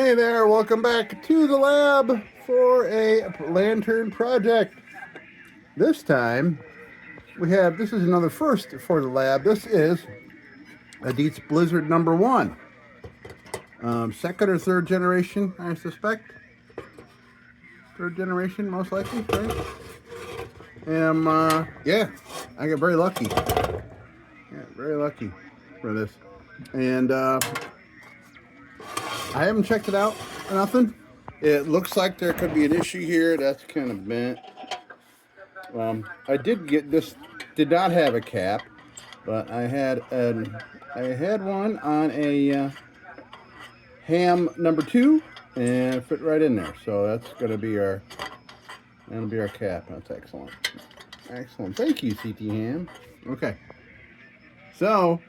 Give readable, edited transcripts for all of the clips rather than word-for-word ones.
Hey there, welcome back to the lab for a lantern project. This time this is another first for the lab. This is a DIETZ Blizzard No.1. Second or third generation, I suspect. Third generation, most likely, right? Yeah, I got very lucky. Yeah, very lucky for this. And I haven't checked it out, nothing. It looks like there could be an issue here. That's kind of bent. I did get this. Did not have a cap, but I had one on a ham #2, and it fit right in there. So that's gonna be our cap. That's excellent. Excellent. Thank you, CT Ham. Okay. So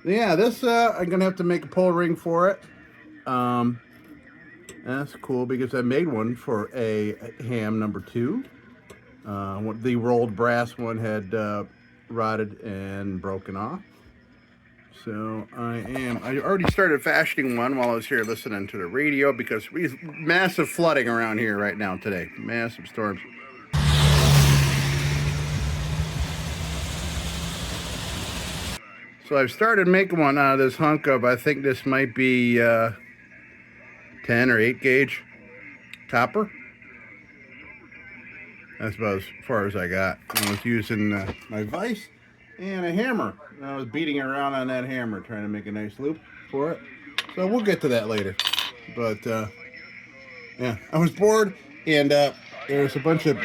yeah, this I'm gonna have to make a pull ring for it. That's cool because I made one for a ham #2. The rolled brass one had rotted and broken off. So I already started fashioning one while I was here listening to the radio because we have massive flooding around here right now today. Massive storms. So I've started making one out of this hunk of, I think this might be 10 or 8 gauge copper. That's about as far as I got. I was using my vise and a hammer. And I was beating around on that hammer trying to make a nice loop for it. So we'll get to that later. But yeah, I was bored and there was a bunch of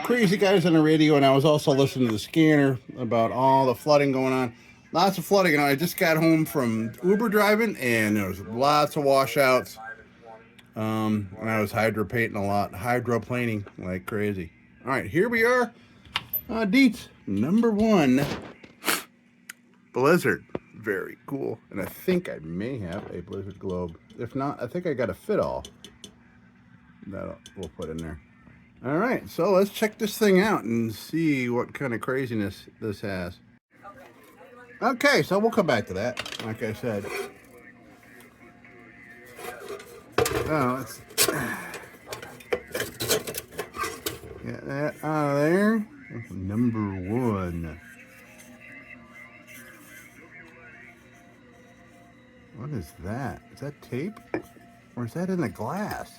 crazy guys on the radio, and I was also listening to the scanner about all the flooding going on. Lots of flooding. And I just got home from Uber driving and there was lots of washouts. And I was hydroplaning like crazy. All right, here we are. DIETZ #1 Blizzard. Very cool. And I think I may have a Blizzard globe. If not, I think I got a fit all that we'll put in there. All right, so let's check this thing out and see what kind of craziness this has. Okay, so we'll come back to that, like I said. Oh, let's get that out of there. #1. What is that? Is that tape? Or is that in the glass?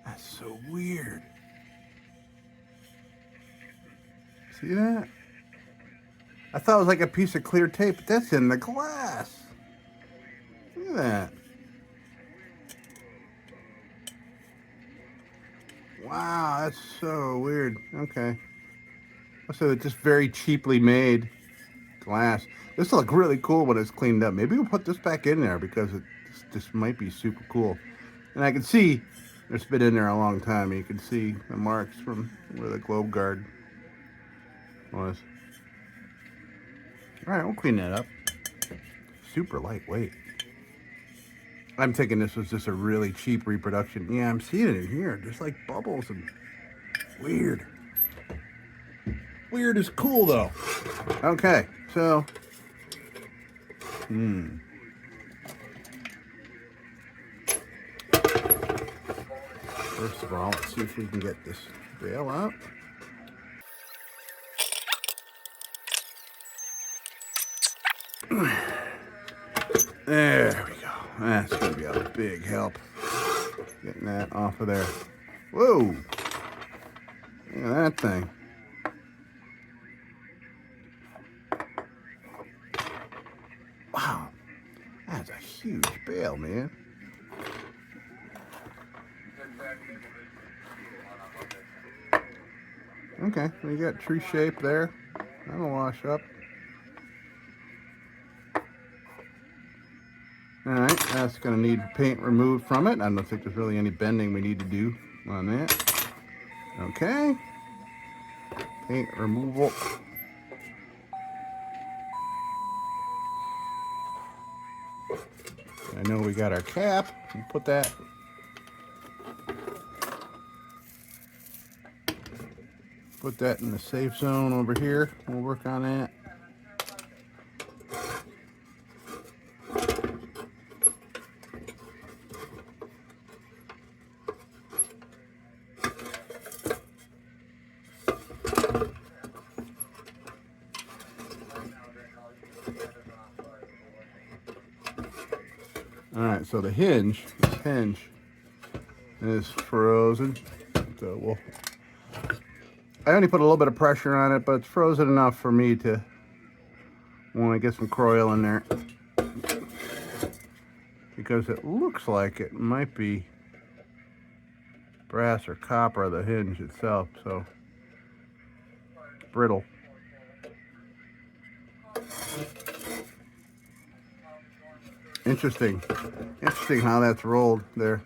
That's so weird. See that? I thought it was like a piece of clear tape, but that's in the glass. Look at that. Wow, that's so weird. Okay. So it's just very cheaply made glass. This will look really cool when it's cleaned up. Maybe we'll put this back in there because this might be super cool. And I can see it's been in there a long time. You can see the marks from where the globe guard was. All right, we'll clean that up. Super lightweight. I'm thinking this was just a really cheap reproduction. Yeah, I'm seeing it in here. Just like bubbles and weird. Weird is cool though. Okay, so first of all, let's see if we can get this bail out. There we go. That's going to be a big help. Getting that off of there. Whoa! Look at that thing. Wow. That's a huge bail, man. Okay, we got tree shape there. That'll wash up. Alright, that's going to need paint removed from it. I don't think there's really any bending we need to do on that. Okay. Paint removal. I know we got our cap. We'll put that in the safe zone over here. We'll work on that. Alright, so the hinge is frozen. So I only put a little bit of pressure on it, but it's frozen enough for me to want to get some coil in there. Because it looks like it might be brass or copper, the hinge itself, so it's brittle. Interesting how that's rolled there.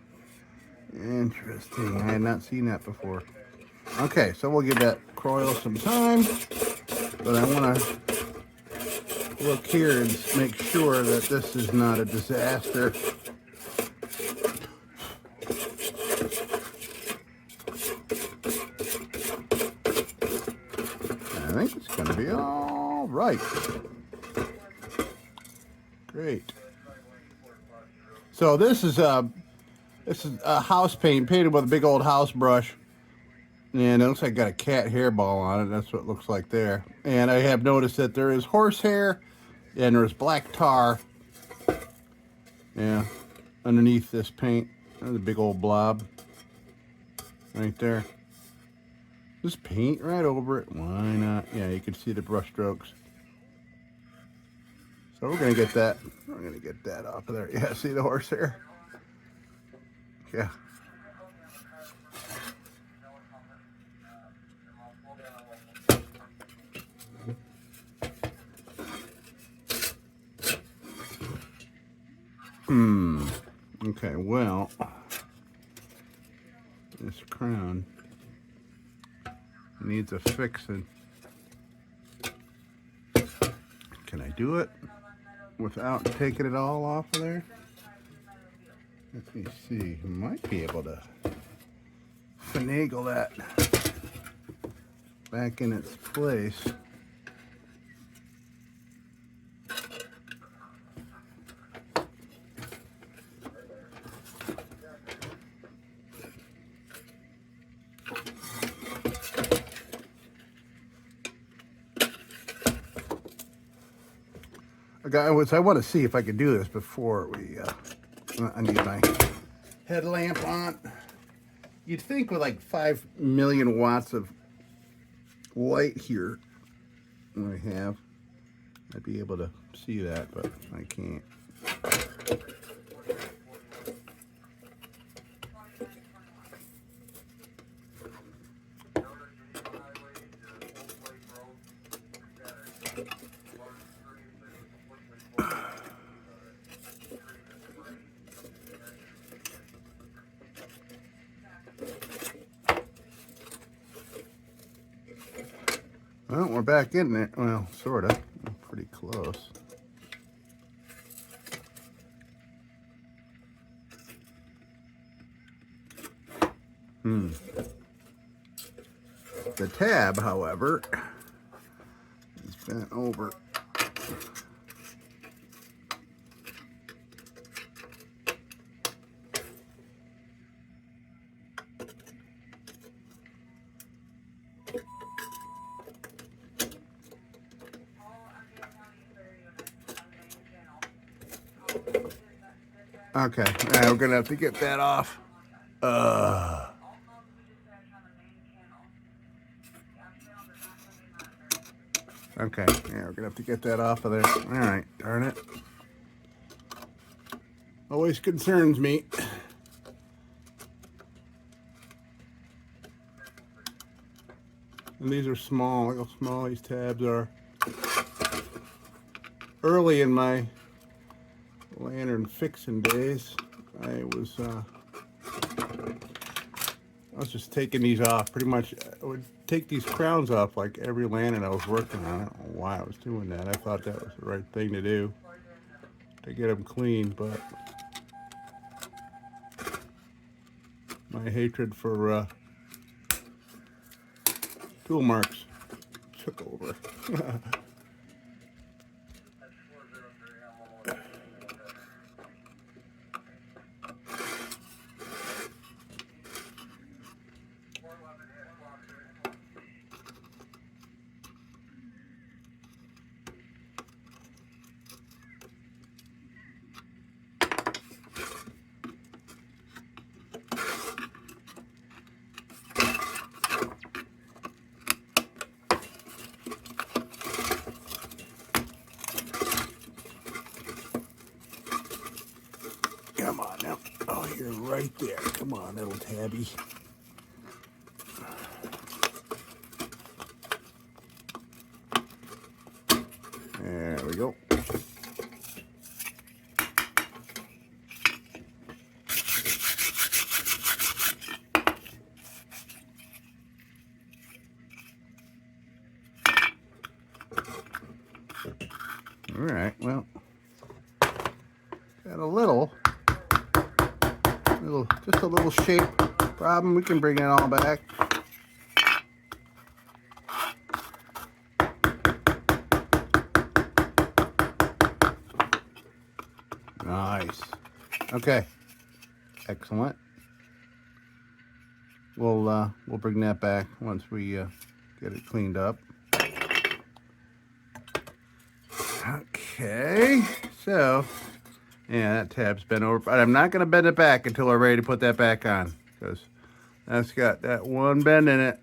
Interesting, I had not seen that before. Okay, so we'll give that coil some time, but I want to look here and make sure that this is not a disaster. I think it's going to be all right. Great. So this is a house paint painted with a big old house brush, and it looks like I got a cat hairball on it. That's what it looks like there. And I have noticed that there is horsehair and there's black tar, yeah, underneath this paint. There's a big old blob right there. Just paint right over it. Why not? Yeah, you can see the brush strokes. So we're gonna get that. We're gonna get that off of there. Yeah, see the horsehair? Yeah. Okay, well, this crown needs a fixing. Can I do it without taking it all off of there? Let me see. I might be able to finagle that back in its place. I want to see if I can do this before we, I need my headlamp on. You'd think with like 5 million watts of light here, I have, I'd be able to see that, but I can't. Well, we're back in it. Well, sort of. Pretty close. The tab, however, is bent over. Okay, we're gonna have to get that off. Okay, yeah, we're gonna have to get that off of there. All right, darn it. Always concerns me. And these are small. Look how small these tabs are. Early in my lantern fixing days, I was just taking these off. Pretty much, I would take these crowns off like every lantern I was working on. I don't know why I was doing that. I thought that was the right thing to do, to get them clean, but my hatred for tool marks took over. Come on now. Oh, you're right there. Come on, little tabby. There we go. All right, well, got just a little shape problem. We can bring it all back. Nice. Okay. Excellent. We'll bring that back once we get it cleaned up. Okay. So, yeah, that tab's bent over, but I'm not going to bend it back until we're ready to put that back on, because that's got that one bend in it.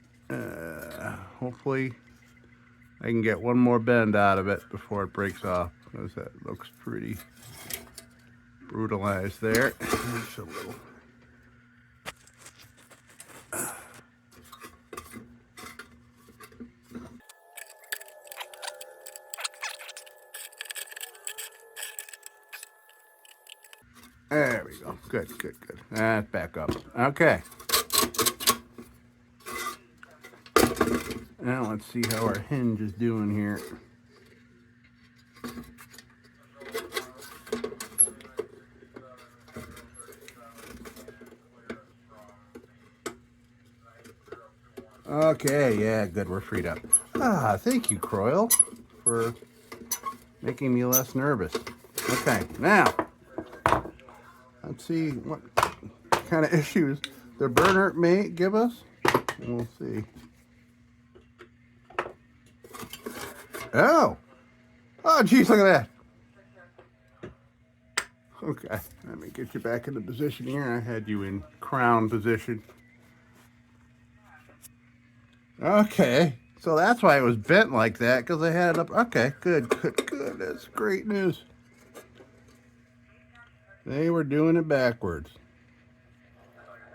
Hopefully, I can get one more bend out of it before it breaks off, because that looks pretty brutalized there. Just a little. There we go. Good. That's back up. Okay. Now let's see how our hinge is doing here. Okay, yeah, good. We're freed up. Thank you, Croyle, for making me less nervous. Okay, now let's see what kind of issues the burner may give us. We'll see. Oh, geez, look at that. Okay, let me get you back into position here. I had you in crown position. Okay, so that's why it was bent like that, because I had it up. Okay, good. That's great news. They were doing it backwards.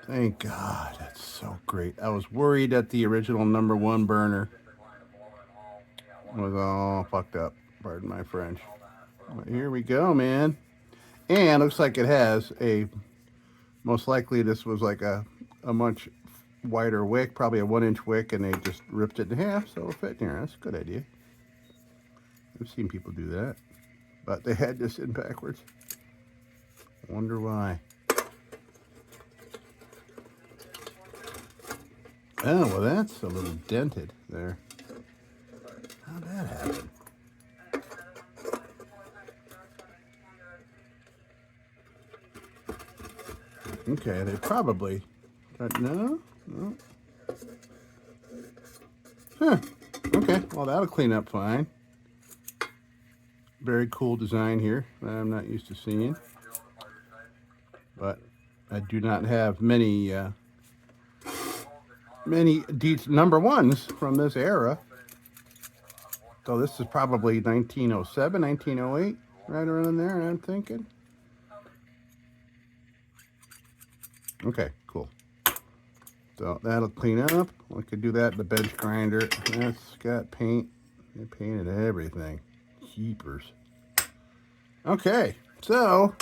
Thank God, that's so great. I was worried that the original #1 burner was all fucked up. Pardon my French. But here we go, man. And looks like it has most likely this was like a much wider wick, probably a 1-inch wick, and they just ripped it in half so it'll fit in here. That's a good idea. I've seen people do that, but they had this in backwards. Wonder why. Oh, well, that's a little dented there. How'd that happen? Okay, they probably, but no. Huh. Okay, well, that'll clean up fine. Very cool design here that I'm not used to seeing. But I do not have many DIETZ #1s from this era. So this is probably 1907, 1908, right around there, I'm thinking. Okay, cool. So that'll clean up. I could do that in the bench grinder. That's got paint. They painted everything. Keepers. Okay, so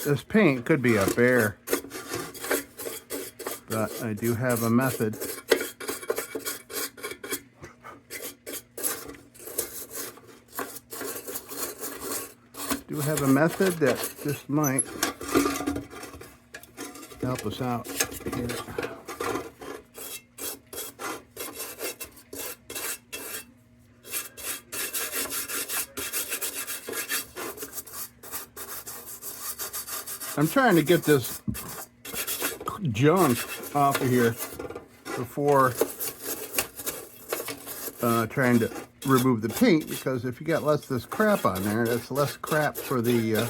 this paint could be a bear, but I do have a method. That just might help us out here. I'm trying to get this junk off of here before trying to remove the paint, because if you got less of this crap on there, that's less crap for the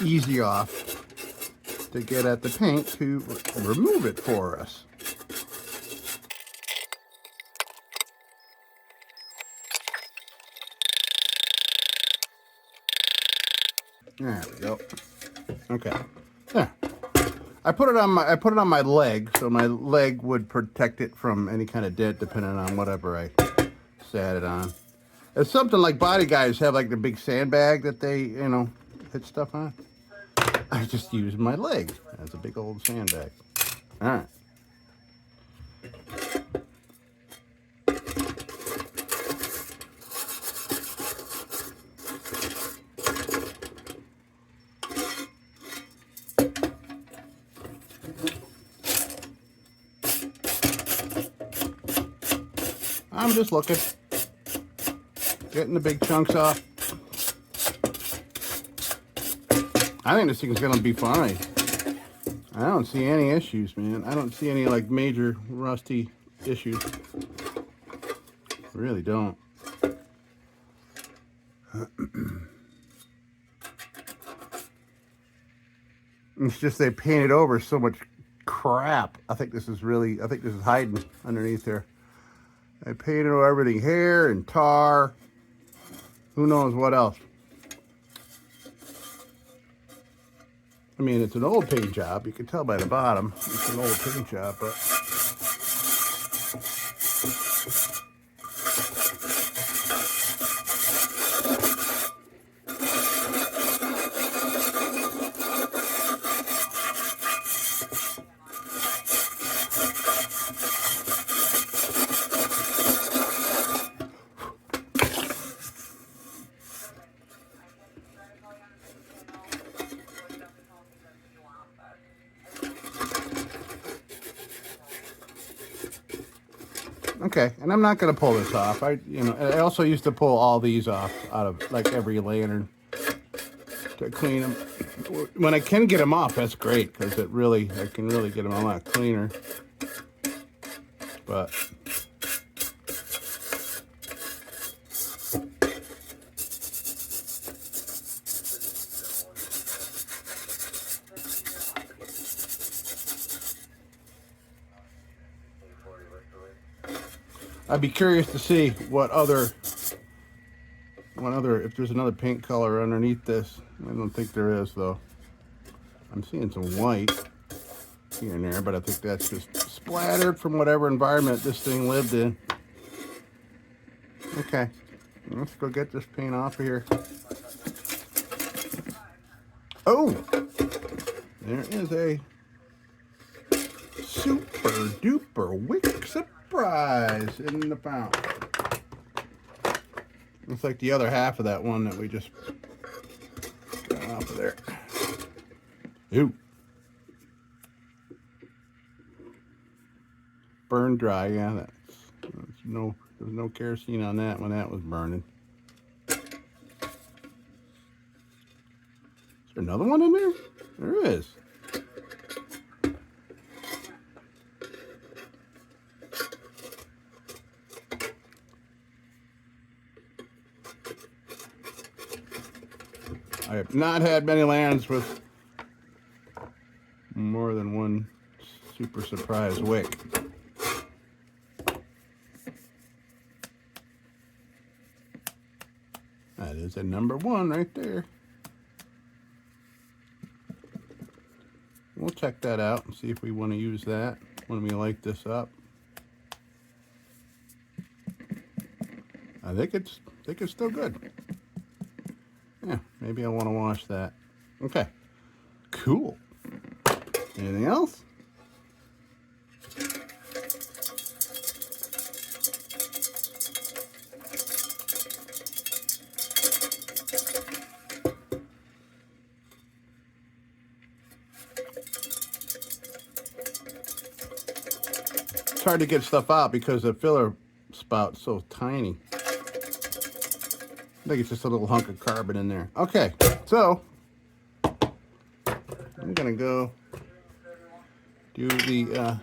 easy off to get at the paint to remove it for us. There we go. Okay. There. I put it on my leg, so my leg would protect it from any kind of dent, depending on whatever I sat it on. It's something like body guys have, like the big sandbag that they, hit stuff on. I just use my leg as a big old sandbag. All right. I'm just looking, getting the big chunks off. I think this thing's gonna be fine. I don't see any issues, man. I don't see any like major rusty issues. Really don't. It's just they painted over so much crap. I think this is hiding underneath there. I painted over everything, hair and tar. Who knows what else? I mean, it's an old paint job. You can tell by the bottom. It's an old paint job, but okay, and I'm not going to pull this off. I also used to pull all these off out of like every lantern to clean them. When I can get them off, that's great because I can really get them a lot cleaner. But I'd be curious to see if there's another paint color underneath this. I don't think there is, though. I'm seeing some white here and there, but I think that's just splattered from whatever environment this thing lived in. Okay, let's go get this paint off of here. Oh, there is a super duper wick surprise in the fountain. Looks like the other half of that one that we just got off of there. Ooh. Burned dry, yeah. There's no kerosene on that when that was burning. Is there another one in there? There is. I have not had many lanterns with more than one super surprise wick. That is a #1 right there. We'll check that out and see if we want to use that when we light this up. I think it's still good. Yeah, maybe I want to wash that. Okay, cool. Anything else? It's hard to get stuff out because the filler spout's so tiny. I think it's just a little hunk of carbon in there. Okay, so I'm gonna go do the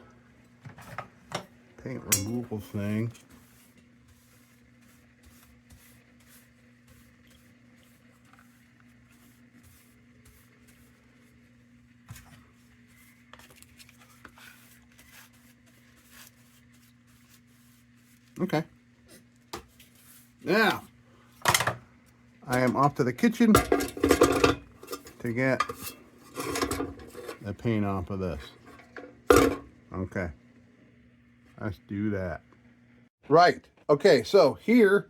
paint removal thing. Okay. Now, I am off to the kitchen to get the paint off of this. Okay, let's do that. Right, okay, so here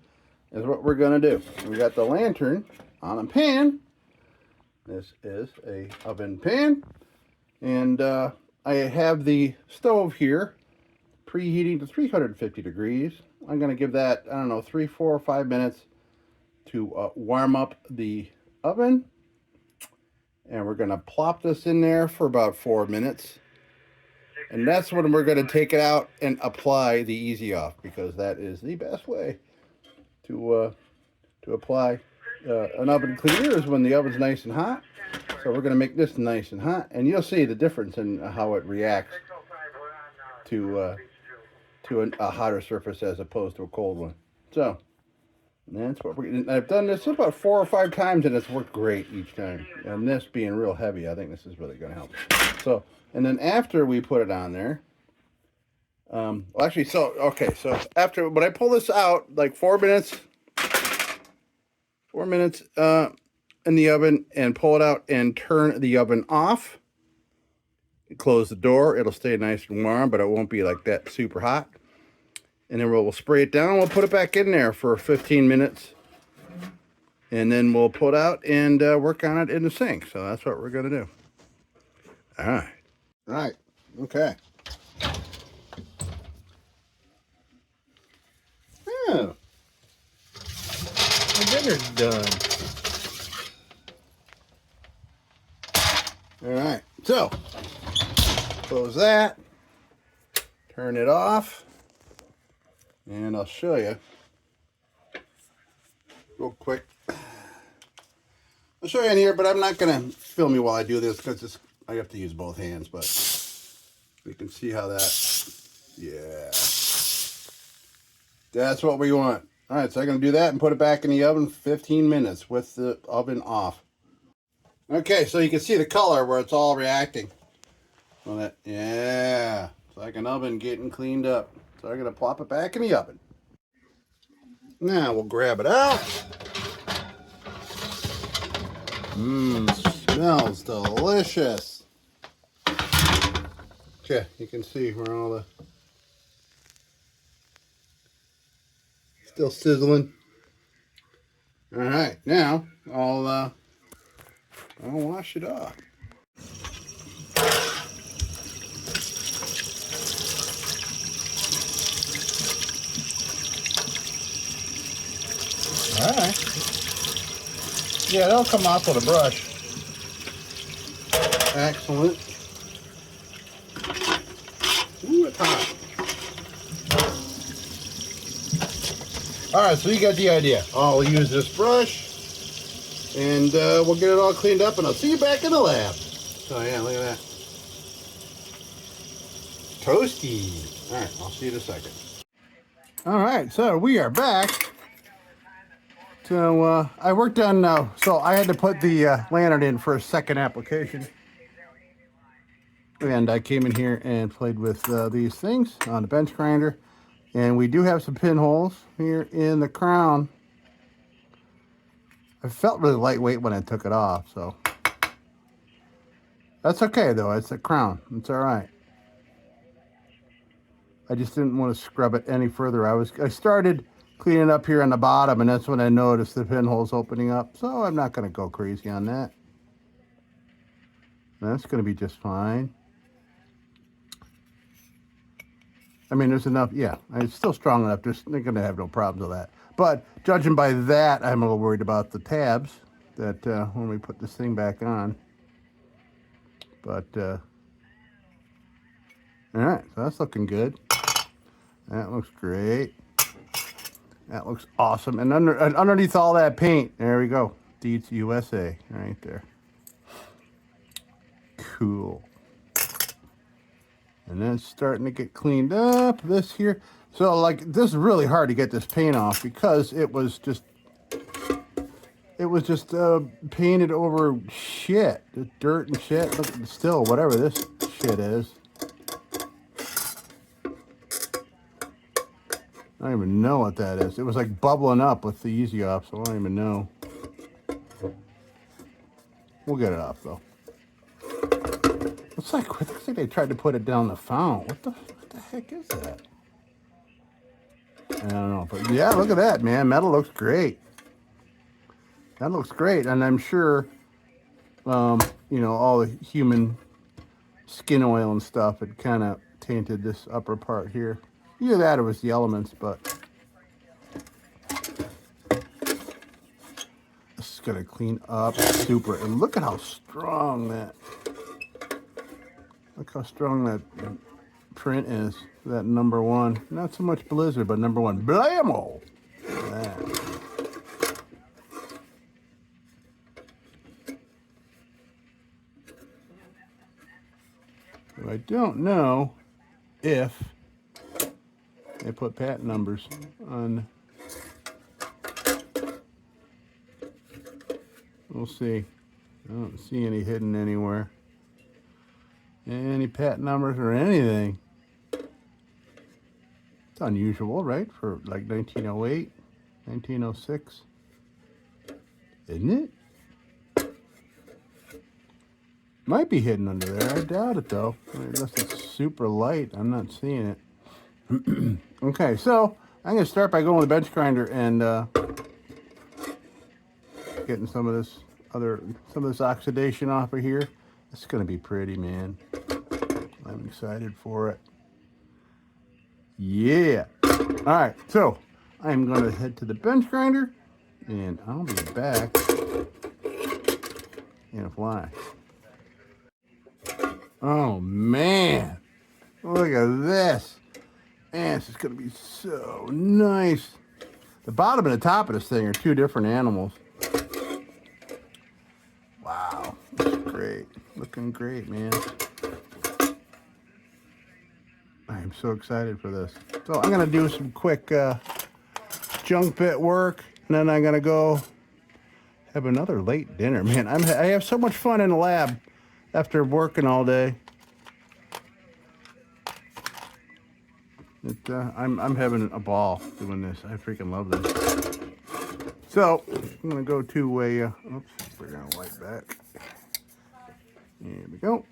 is what we're gonna do. We got the lantern on a pan. This is a oven pan, and I have the stove here preheating to 350 degrees. I'm gonna give that, I don't know, 3, 4, or 5 minutes to warm up the oven, and we're gonna plop this in there for about 4 minutes, and that's when we're gonna take it out and apply the Easy Off, because that is the best way to apply an oven cleaner, is when the oven's nice and hot. So we're gonna make this nice and hot, and you'll see the difference in how it reacts to a hotter surface as opposed to a cold one. So that's what I've done this about 4 or 5 times, and it's worked great each time. And this being real heavy, I think this is really going to help. So, and then after we put it on there, well, actually, so after, when I pull this out, like 4 minutes in the oven, and pull it out and turn the oven off, close the door, it'll stay nice and warm, but it won't be like that super hot. And then we'll spray it down, we'll put it back in there for 15 minutes, and then we'll pull it out and work on it in the sink. So that's what we're gonna do. All right, okay. Oh, my dinner's done. All right, so close that, turn it off, and I'll show you real quick. I'll show you in here, but I'm not gonna film you while I do this, because I have to use both hands, but we can see how that, yeah, that's what we want. All right, so I'm gonna do that and put it back in the oven 15 minutes with the oven off. Okay, so you can see the color where it's all reacting. Well, that, yeah, it's like an oven getting cleaned up. So I'm gonna plop it back in the oven. Now we'll grab it out. Smells delicious. Okay, you can see where all the, still sizzling. All right, now I'll wash it off. All right. Yeah, they'll come off with a brush. Excellent. Ooh, it's hot. All right, so you got the idea. I'll use this brush, and we'll get it all cleaned up, and I'll see you back in the lab. So yeah, look at that. Toasty. All right, I'll see you in a second. All right, so we are back. So I worked on, so I had to put the lantern in for a second application. And I came in here and played with these things on the bench grinder. And we do have some pinholes here in the crown. I felt really lightweight when I took it off, so. That's okay though, it's a crown, it's all right. I just didn't want to scrub it any further. I started cleaning up here on the bottom, and that's when I noticed the pinholes opening up. So I'm not going to go crazy on that. That's going to be just fine. I mean, there's enough, yeah, it's still strong enough. They're going to have no problems with that. But judging by that, I'm a little worried about the tabs that when we put this thing back on. But, all right, so that's looking good. That looks great. That looks awesome. And underneath all that paint, there we go. DIETZ USA right there. Cool. And then it's starting to get cleaned up. This here. So like this is really hard to get this paint off because it was just painted over shit. The dirt and shit. Look, still whatever this shit is. I don't even know what that is. It was like bubbling up with the Easy Off, so I don't even know. We'll get it off though. Looks like they tried to put it down the fount. What the heck is that? I don't know, but yeah, look at that, man. Metal looks great. That looks great, and I'm sure, you know, all the human skin oil and stuff had kind of tainted this upper part here. Either that or it was the elements, but this is gonna clean up super. And look at how strong that. Look how strong that print is. That No.1. Not so much Blizzard, but No.1. Blammo! That. So I don't know if they put patent numbers on. We'll see. I don't see any hidden anywhere. Any patent numbers or anything. It's unusual, right? For like 1908, 1906. Isn't it? Might be hidden under there. I doubt it though. Unless it's super light. I'm not seeing it. Okay, so I'm going to start by going with the bench grinder and getting some of this oxidation off of here. It's going to be pretty, man. I'm excited for it. Yeah. All right, so I'm going to head to the bench grinder, and I'll be back in a flash. Oh, man. Look at this. Man, this is going to be so nice. The bottom and the top of this thing are two different animals. Wow. That's great. Looking great, man. I'm so excited for this. So I'm going to do some quick junk bit work, and then I'm going to go have another late dinner. Man, I have so much fun in the lab after working all day. I'm having a ball doing this. I freaking love this. So I'm going to go to a, oops, we're going to light back. There we go.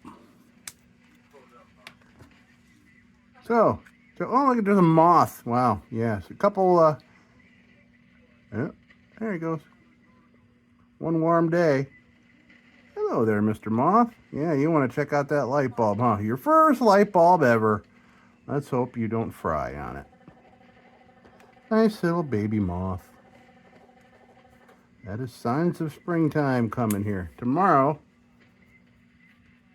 So, oh, look, there's a moth. Wow, yes. A couple, yeah, there he goes. One warm day. Hello there, Mr. Moth. Yeah, you want to check out that light bulb, huh? Your first light bulb ever. Let's hope you don't fry on it. Nice little baby moth. That is signs of springtime coming here. Tomorrow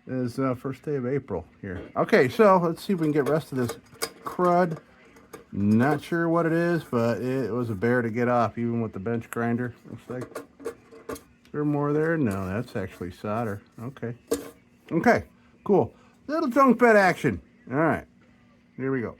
is first day of April here. Okay, so let's see if we can get the rest of this crud. Not sure what it is, but it was a bear to get off, even with the bench grinder. Looks like. Is there more there? No, that's actually solder. Okay. Okay, cool. Little junk bed action. All right, here we go.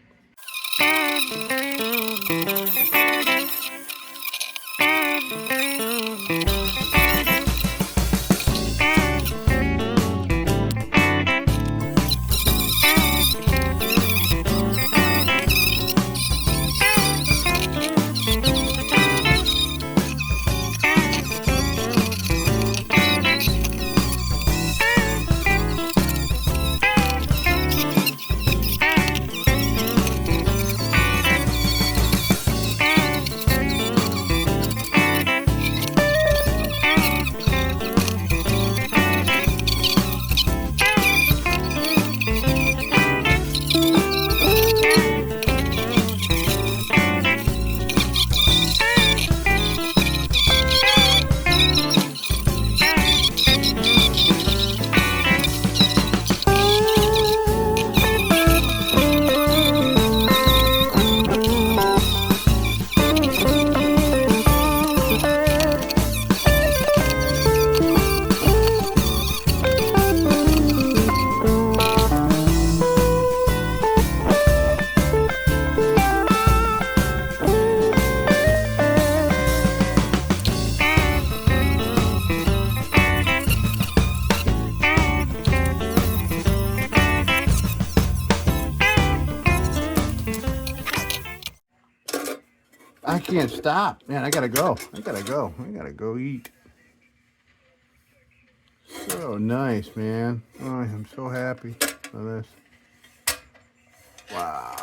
I can't stop. Man, I gotta go. I gotta go eat. So nice, man. Oh, I'm so happy with this. Wow.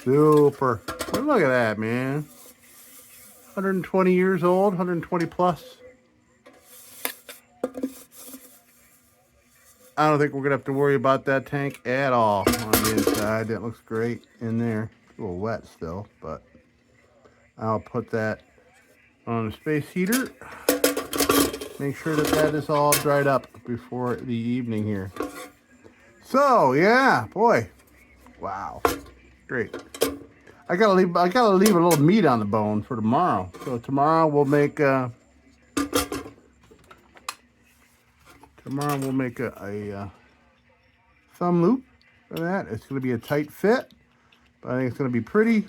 Super. Well, look at that, man. 120 years old, 120 plus. I don't think we're going to have to worry about that tank at all on the inside. That looks great in there. A little wet still, but I'll put that on the space heater. Make sure that that is all dried up before the evening here. So, yeah, boy. Wow. Great. I gotta leave a little meat on the bone for tomorrow. So tomorrow we'll make a thumb loop for that. It's gonna be a tight fit, but I think it's gonna be pretty.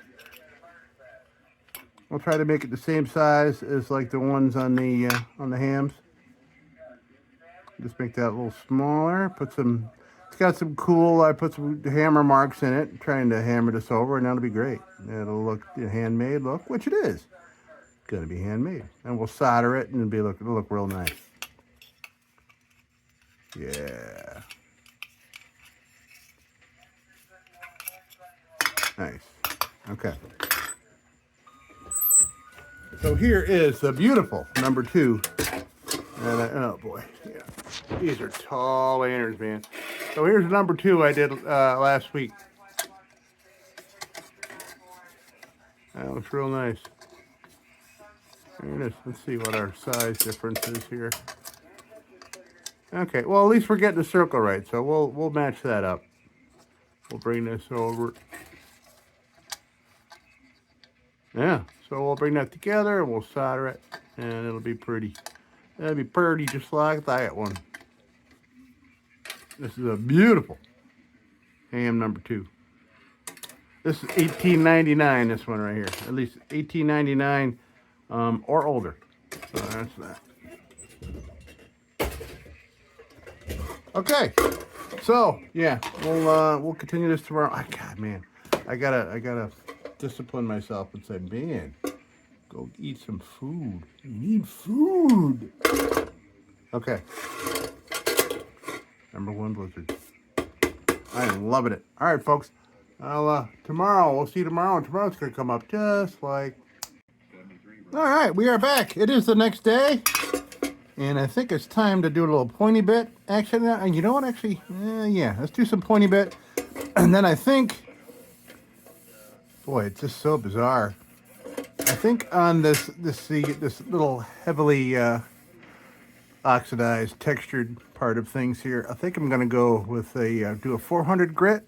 We'll try to make it the same size as like the ones on the hams. Just make that a little smaller. It's got some cool. I put some hammer marks in it, trying to hammer this over, and that'll be great. It'll look handmade look, which it is. It's gonna be handmade, and we'll solder it, and it'll look real nice. Yeah. Nice. Okay. So here is the beautiful #2. And oh boy, yeah. These are tall lanterns, man. So here's #2 I did last week. That looks real nice. There it is. Let's see what our size difference is here. Okay, well at least we're getting the circle right, so we'll match that up. We'll bring this over. Yeah, so we'll bring that together and we'll solder it, and it'll be pretty. It'll be pretty just like that one. This is a beautiful ham #2. This is $18.99. This one right here, at least $18.99 or older. So that's that. Okay, so yeah, we'll continue this tomorrow. God, man, I gotta discipline myself and say, man, go eat some food. You need food. Okay. #1 blizzard. I am loving it. All right, folks. Tomorrow, we'll see you tomorrow, and tomorrow's going to come up just like... All right, we are back. It is the next day, and I think it's time to do a little pointy bit action. And you know what, actually? Yeah, let's do some pointy bit. And then I think... Boy, it's just so bizarre. I think on this little heavily oxidized, textured part of things here, I think I'm going to go with do a 400 grit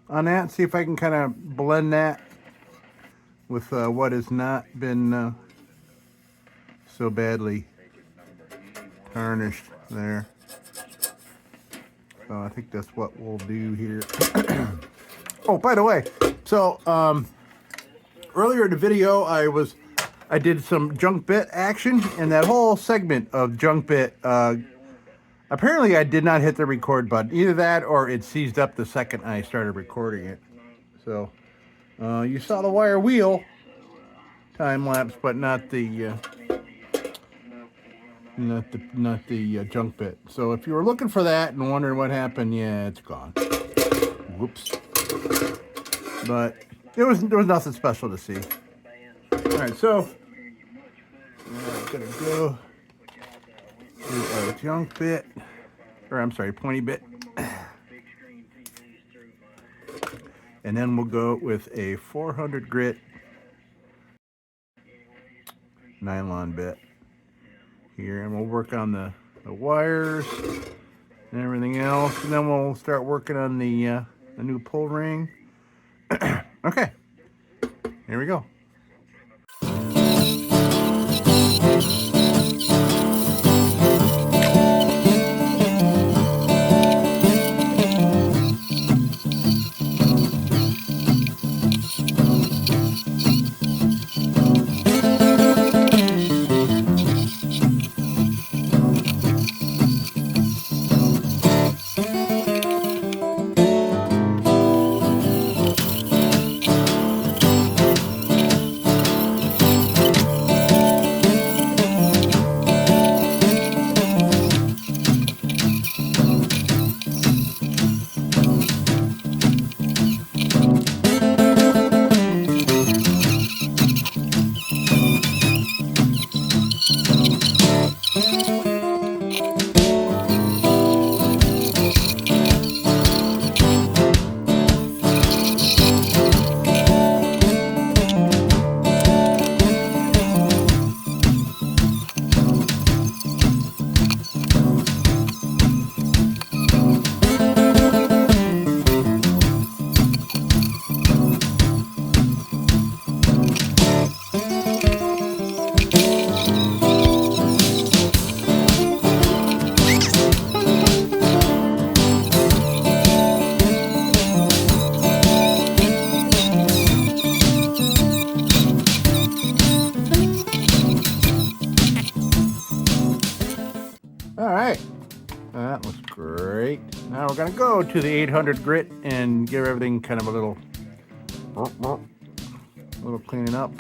on that. See if I can kind of blend that with what has not been so badly tarnished there. So I think that's what we'll do here. Oh, by the way, so earlier in the video, I did some junk bit action, and that whole segment of junk bit, apparently I did not hit the record button. Either that or it seized up the second I started recording it. So you saw the wire wheel time lapse, but not the junk bit. So if you were looking for that and wondering what happened, yeah, it's gone. Whoops. But there was nothing special to see. All right, so I'm gonna go do a junk bit, or I'm sorry, pointy bit, and then we'll go with a 400 grit nylon bit here, and we'll work on the wires and everything else, and then we'll start working on the new pull ring. Okay, here we go. that looks great. Now we're gonna go to the 800 grit and give everything kind of a little cleaning up.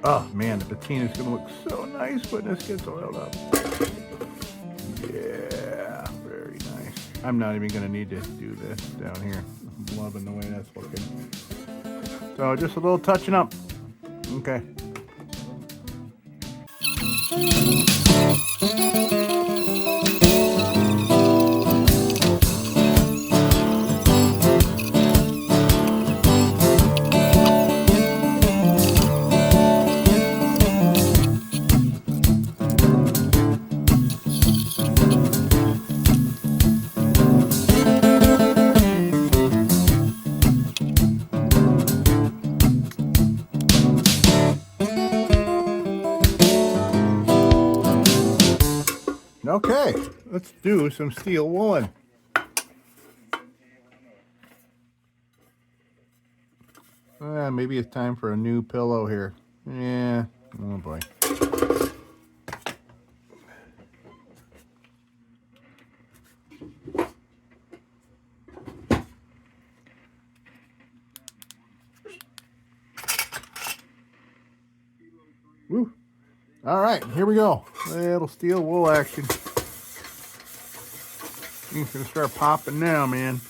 Oh man, the patina is gonna look so nice when this gets oiled up. Yeah, very nice. I'm not even gonna need to do this down here. I'm loving the way that's looking. So just a little touching up. Okay. Okay, let's do some steel woolen. Maybe it's time for a new pillow here. Yeah, oh boy. Woo. All right, here we go. Little steel wool action. It's gonna start popping now, man.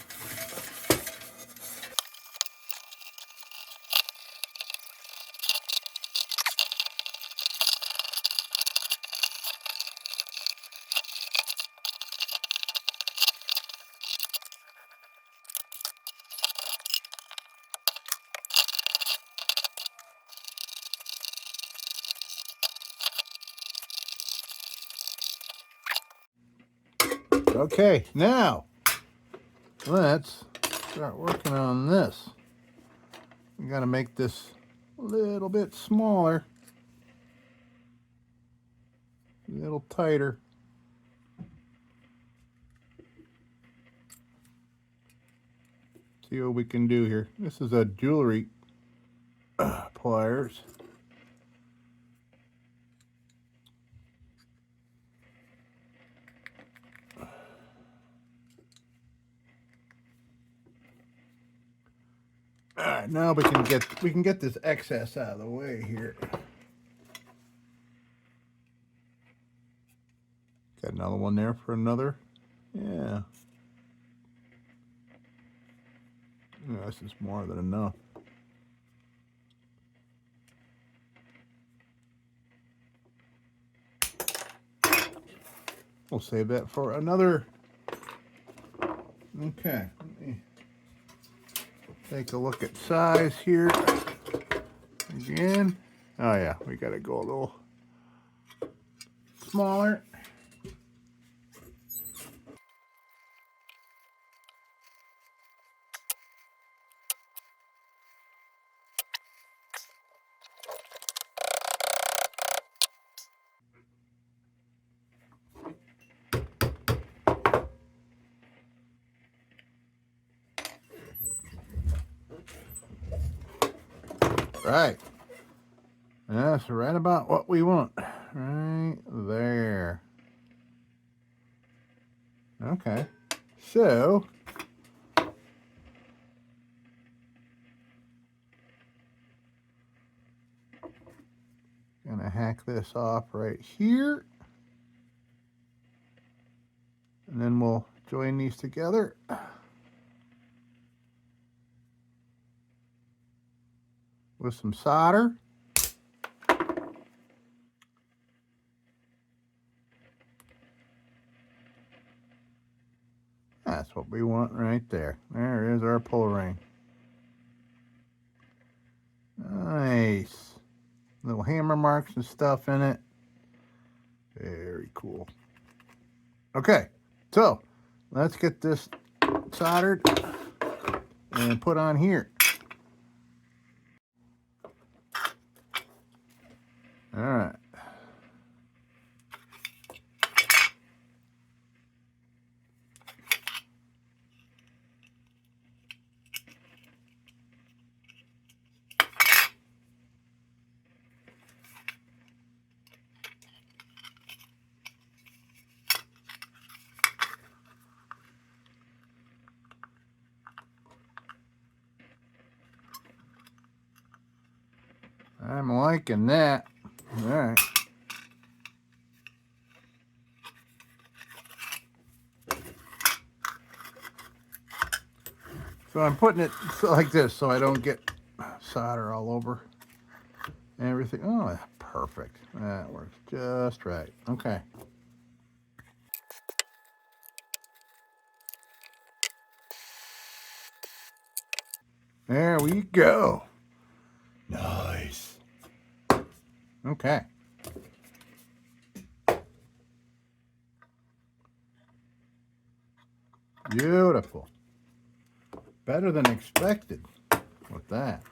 Okay, now let's start working on this. We gotta make this a little bit smaller, a little tighter. See what we can do here. This is a jewelry pliers. All right, now we can get this excess out of the way here. Got another one there for another. Yeah. Yeah, this is more than enough. We'll save that for another. Okay. Let me take a look at size here again. Oh yeah, we gotta go a little smaller. Right. That's right about what we want. Right there. Okay. So, gonna hack this off right here. And then we'll join these together. With some solder. That's what we want right there. There is our pull ring. Nice. Little hammer marks and stuff in it. Very cool. Okay, so let's get this soldered and put on here. All right. I'm liking that. All right. So I'm putting it like this so I don't get solder all over everything. Oh, perfect. That works just right. Okay. There we go. Nice. Okay. Beautiful. Better than expected with that.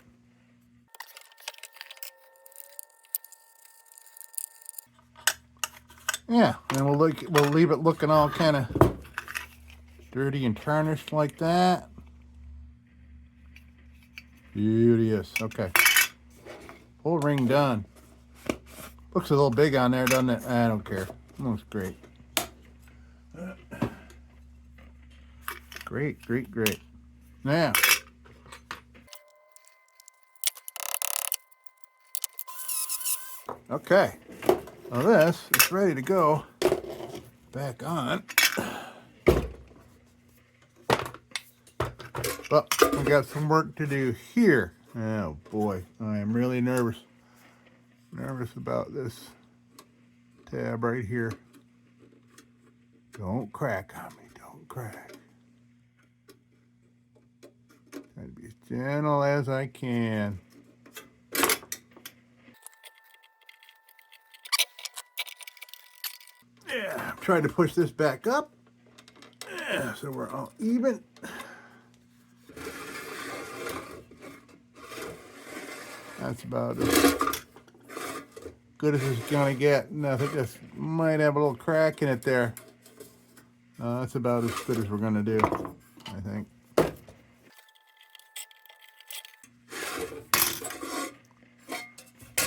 Yeah, and we'll leave it looking all kind of dirty and tarnished like that. Beauteous. Okay. Full ring done. Looks a little big on there, doesn't it? I don't care. Looks great. Great, great, great. Now, okay. Now this is ready to go back on. But we got some work to do here. Oh boy, I am really nervous. Nervous about this tab right here. Don't crack on me, don't crack. Trying to be as gentle as I can. Yeah, I'm trying to push this back up. Yeah, so we're all even. That's about as good as it's gonna get. And I think this might have a little crack in it there. That's about as good as we're gonna do, I think.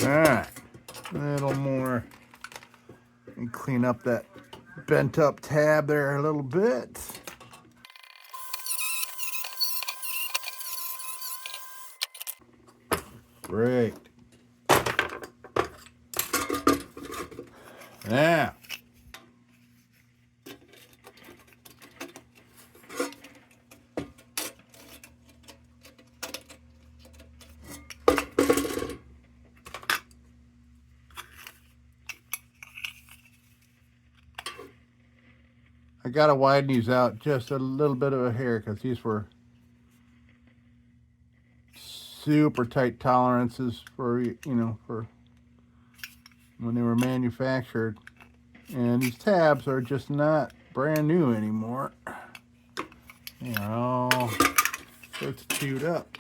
All right, a little more, and clean up that bent up tab there a little bit. Great. Now, I gotta widen these out just a little bit of a hair because these were super tight tolerances for, for when they were manufactured. And these tabs are just not brand new anymore. They are all sorts of chewed up.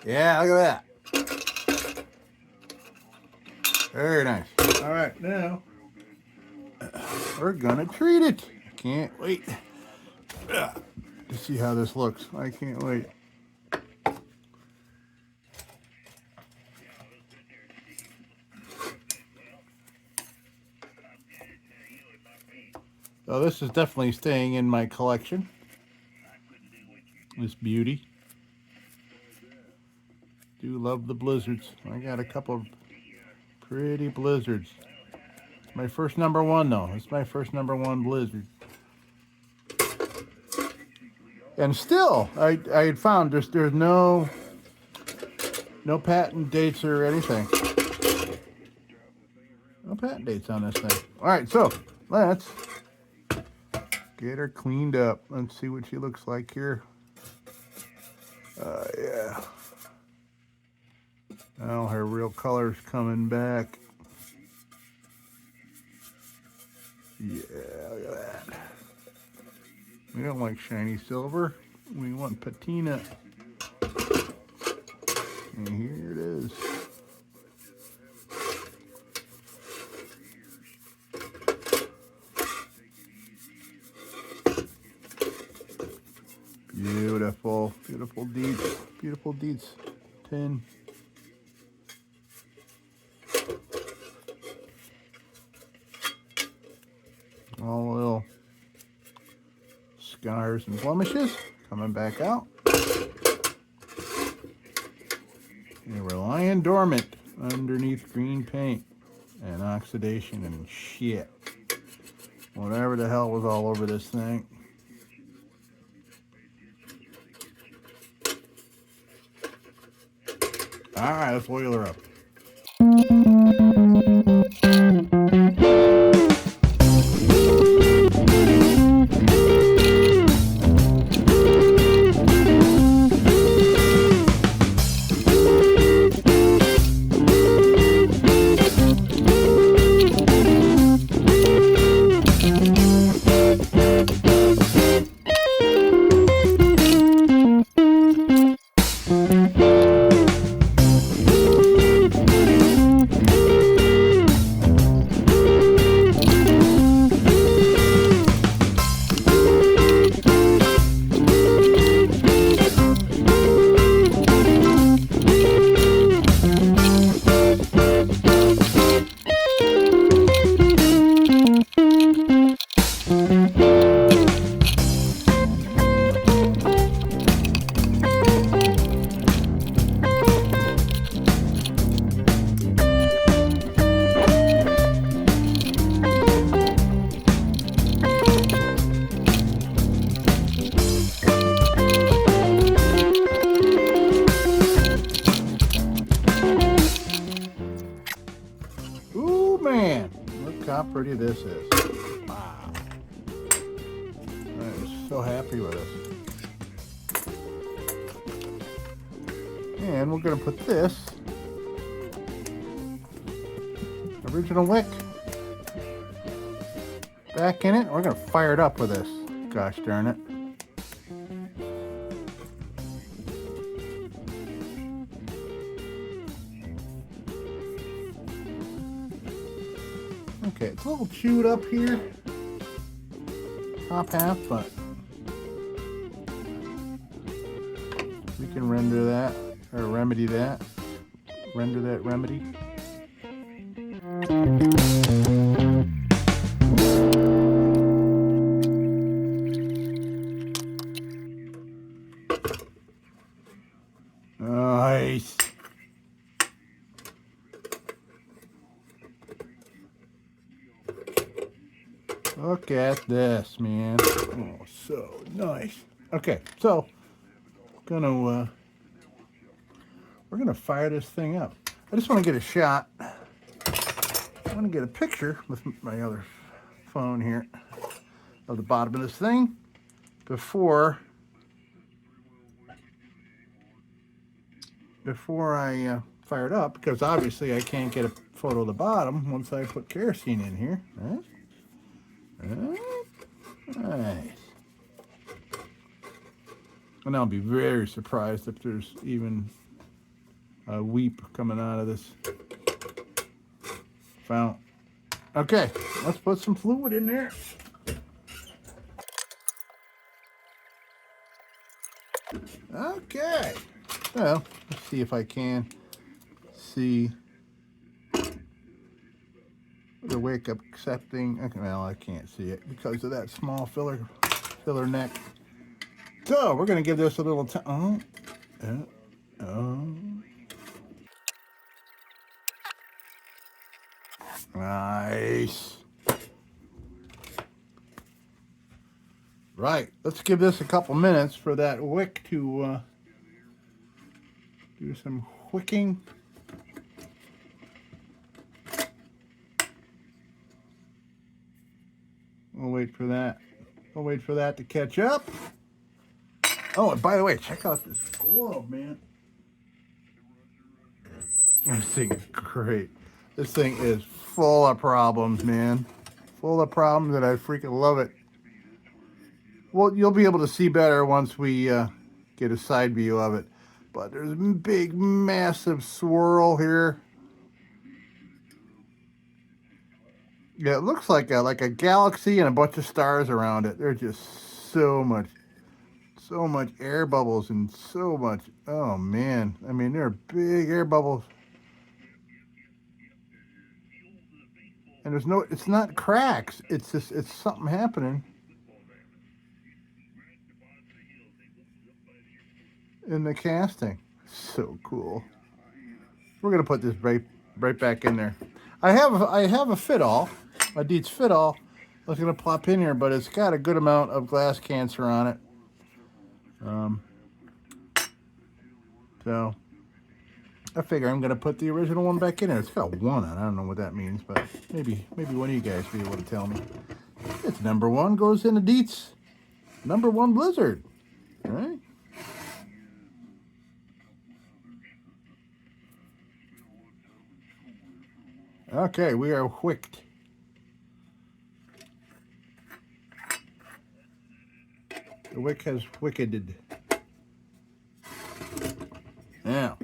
Yeah, look at that. Very nice. All right, now we're gonna treat it. Can't wait to see how this looks. I can't wait. So this is definitely staying in my collection. This beauty. Do love the blizzards. I got a couple of pretty blizzards. It's my first #1 though. It's my first #1 blizzard. And still, I had found there's no patent dates or anything. No patent dates on this thing. All right, so let's get her cleaned up. Let's see what she looks like here. Yeah. Now her real color's coming back. Yeah, look at that. We don't like shiny silver. We want patina. And here it is. Beautiful, beautiful DIETZ, beautiful DIETZ tin. All little scars and blemishes coming back out. They were lying dormant underneath green paint and oxidation and shit. Whatever the hell was all over this thing. Alright, let's oil her up. Ooh, man. Look how pretty this is. Wow. I'm so happy with this. And we're going to put this original wick back in it. We're going to fire it up with this. Gosh darn it. Okay, it's a little chewed up here, top half, but we can render that, or remedy that, render that remedy. Nice. Look at this, man. Oh, so nice. Okay, so we're gonna fire this thing up. I just want to get a shot. I want to get a picture with my other phone here of the bottom of this thing before I fire it up, because obviously I can't get a photo of the bottom once I put kerosene in here. Right? Nice. And I'll be very surprised if there's even a weep coming out of this fountain. Okay, let's put some fluid in there. Okay. Well, let's see if I can see the wick accepting. Okay, well, I can't see it because of that small filler neck. So we're gonna give this a little time. Nice. Right, let's give this a couple minutes for that wick to do some wicking. We'll wait for that. We'll wait for that to catch up. Oh, and by the way, check out this glove, man. This thing is great. This thing is full of problems, man. Full of problems, and I freaking love it. Well, you'll be able to see better once we get a side view of it. But there's a big, massive swirl here. Yeah, it looks like a galaxy and a bunch of stars around it. There's just so so much air bubbles and so much, oh man. I mean, there are big air bubbles. And there's no, it's not cracks. It's just, it's something happening in the casting. So cool. We're gonna put this right back in there. I have a fit-all, a DIETZ fit-all. I was gonna plop in here, but it's got a good amount of glass cancer on it. So I figure I'm gonna put the original one back in there. It's got 1 on. I don't know what that means, but maybe one of you guys will be able to tell me. It's #1 goes into DIETZ #1 Blizzard. All right. Okay, we are wicked. The wick has wickeded. Now,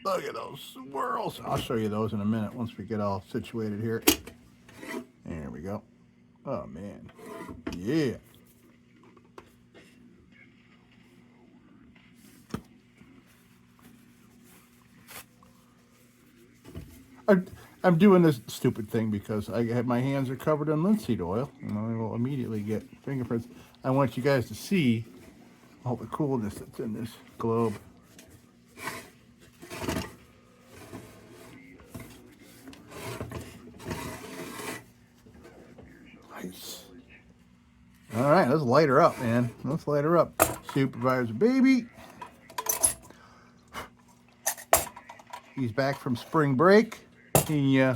look at those swirls. I'll show you those in a minute once we get all situated here. There we go. Oh, man. Yeah. I'm doing this stupid thing because my hands are covered in linseed oil, and I will immediately get fingerprints. I want you guys to see all the coolness that's in this globe. Nice. All right, let's light her up, man. Let's light her up. Supervisor baby. He's back from spring break. He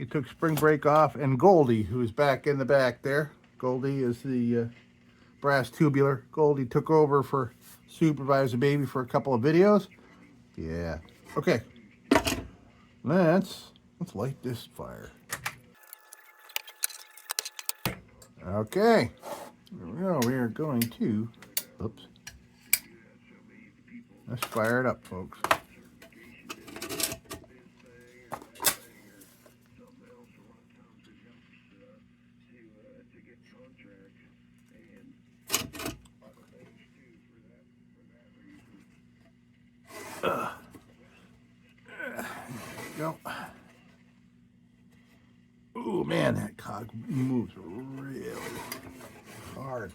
took spring break off, and Goldie, who's back in the back there. Goldie is the brass tubular. Goldie took over for Supervisor Baby for a couple of videos. Yeah. Okay. Let's light this fire. Okay. Here we go. We are going to, oops. Let's fire it up, folks. There we go. Oh man, that cog moves really hard.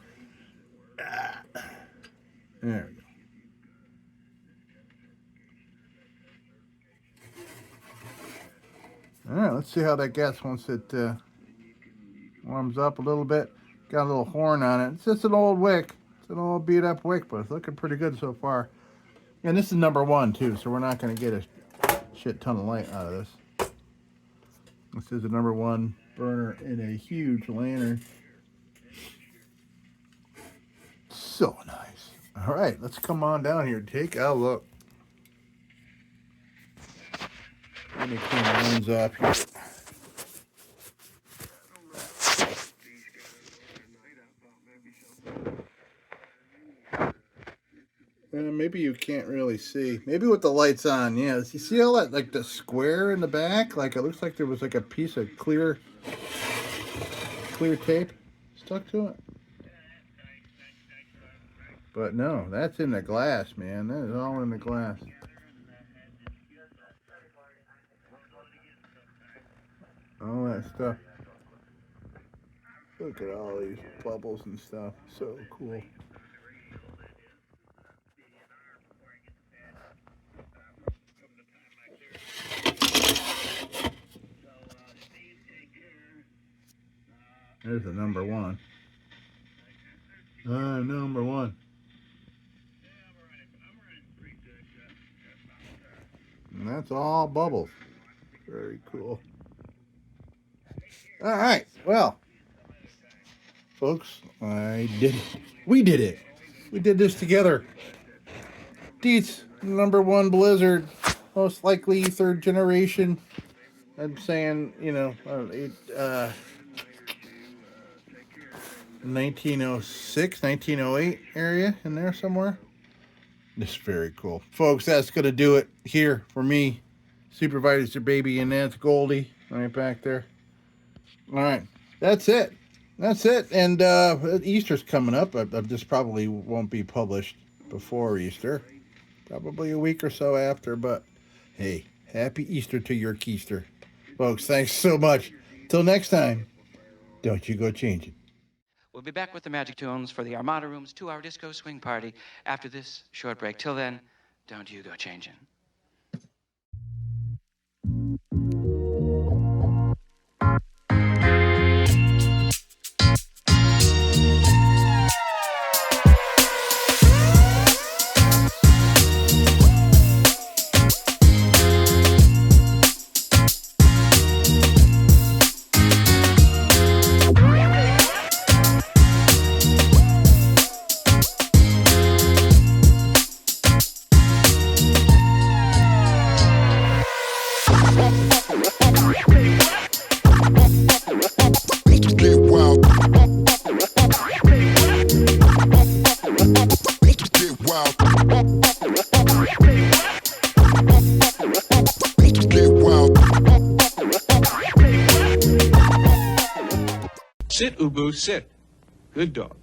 There we go. All right, let's see how that gets once it warms up a little bit. Got a little horn on it. It's just an old wick. It's an old beat up wick, but it's looking pretty good so far. And this is #1 too, so we're not going to get a shit ton of light out of this. This is a #1 burner in a huge lantern. So nice. All right, let's come on down here. Take a look. Let me clean the lens off here. Maybe you can't really see. Maybe with the lights on, yeah. You see all that, like the square in the back? Like it looks like there was like a piece of clear tape stuck to it. But no, that's in the glass, man. That is all in the glass. All that stuff. Look at all these bubbles and stuff. So cool. There's the #1. #1. And that's all bubbles. Very cool. All right. Well, folks, I did it. We did it. We did this together. DIETZ #1 Blizzard, most likely 3rd generation. I'm saying, 1906, 1908 area in there somewhere. This is very cool. Folks, that's going to do it here for me. Supervisor Baby, and that's Goldie right back there. All right. That's it. That's it. And Easter's coming up. This probably won't be published before Easter. Probably a week or so after. But hey, happy Easter to your keister. Folks, thanks so much. Till next time, don't you go changing. We'll be back with the Magic Tunes for the Armada Room's 2-hour disco swing party after this short break. Till then, don't you go changing. Sit, Ubu, sit. Good dog.